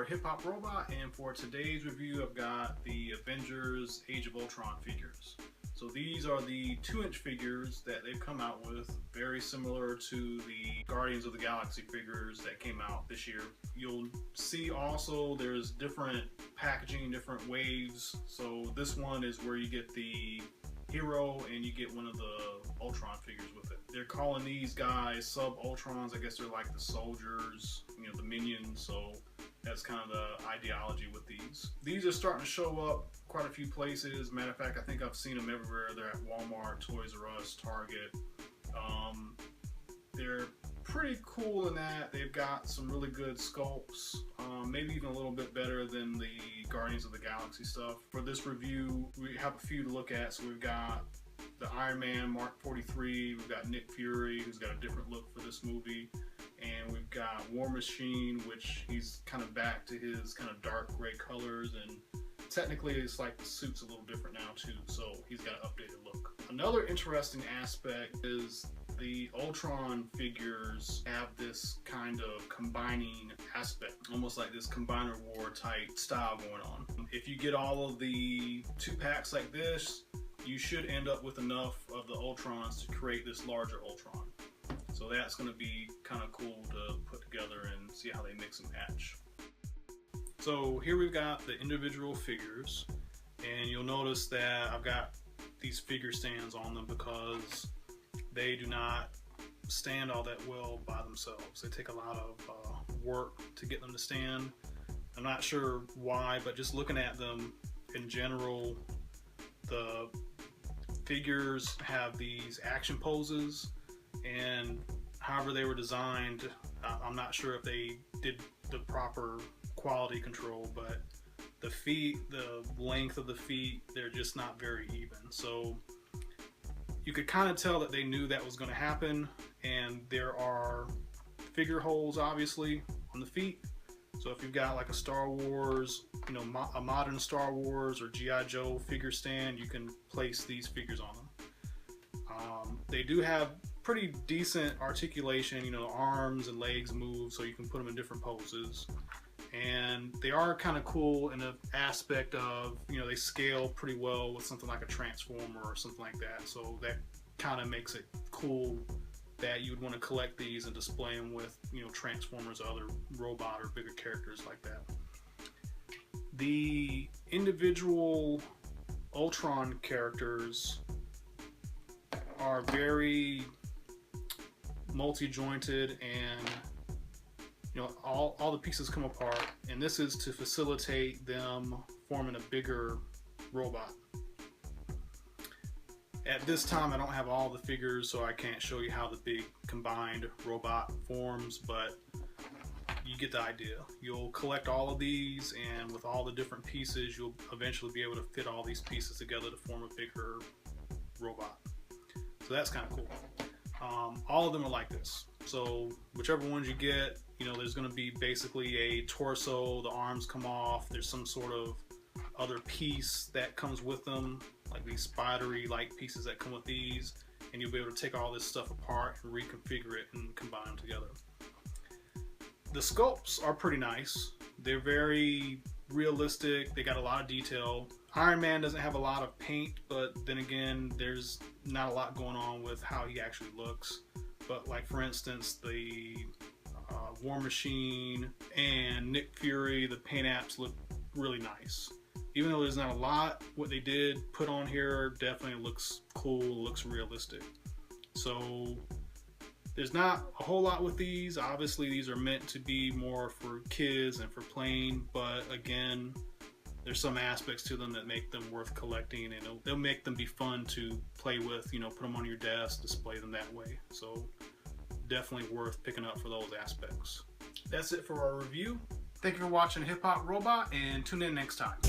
Hip Hop Robot, and for today's review I've got the Avengers Age of Ultron figures. So these are the 2-inch figures that they've come out with, very similar to the Guardians of the Galaxy figures that came out this year. You'll see also there's different packaging, different waves. So this one is where you get the hero and you get one of the Ultron figures with it. They're calling these guys sub-Ultrons. I guess they're like the soldiers, you know, the minions. So that's kind of the ideology with these. These are starting to show up quite a few places. Matter of fact, I think I've seen them everywhere. They're at Walmart, Toys R Us, Target. They're pretty cool in that they've got some really good sculpts, maybe even a little bit better than the Guardians of the Galaxy stuff. For this review, we have a few to look at. So we've got the Iron Man Mark 43, we've got Nick Fury, who's got a different look for this movie, and we've got War Machine, which he's kind of back to his kind of dark gray colors, and technically it's like the suit's a little different now too, so he's got an updated look. Another interesting aspect is the Ultron figures have this kind of combining aspect, almost like this Combiner War type style going on. If you get all of the 2 packs like this, you should end up with enough of the Ultrons to create this larger Ultron. So that's going to be kind of cool to put together and see how they mix and match. So here we've got the individual figures, and you'll notice that I've got these figure stands on them because they do not stand all that well by themselves. They take a lot of work to get them to stand. I'm not sure why, but just looking at them in general, the figures have these action poses, and however they were designed, I'm not sure if they did the proper quality control, but the feet, the length of the feet, they're just not very even. So you could kind of tell that they knew that was going to happen, and there are figure holes obviously on the feet. So if you've got like a Star Wars, you know, a modern Star Wars or G.I. Joe figure stand, you can place these figures on them. They do have pretty decent articulation, you know, arms and legs move, so you can put them in different poses. And they are kind of cool in the aspect of, you know, they scale pretty well with something like a Transformer or something like that. So that kind of makes it cool that you would want to collect these and display them with, you know, Transformers or other robot or bigger characters like that. The individual Ultron characters are very multi-jointed, and you know, all the pieces come apart, and this is to facilitate them forming a bigger robot. At this time I don't have all the figures, so I can't show you how the big combined robot forms, but you get the idea. You'll collect all of these, and with all the different pieces you'll eventually be able to fit all these pieces together to form a bigger robot. So that's kind of cool. All of them are like this. So whichever ones you get, you know, there's going to be basically a torso, the arms come off, there's some sort of other piece that comes with them, like these spidery like pieces that come with these, and you'll be able to take all this stuff apart and reconfigure it and combine them together. The sculpts are pretty nice. They're very realistic. They got a lot of detail. Iron Man doesn't have a lot of paint, but then again, there's not a lot going on with how he actually looks. But like for instance, the War Machine and Nick Fury, the paint apps look really nice. Even though there's not a lot, what they did put on here definitely looks cool, looks realistic. So there's not a whole lot with these. Obviously these are meant to be more for kids and for playing, but again, there's some aspects to them that make them worth collecting, and they'll make them be fun to play with, you know, put them on your desk, display them that way. So definitely worth picking up for those aspects. That's it for our review. Thank you for watching Hip Hop Robot, and tune in next time.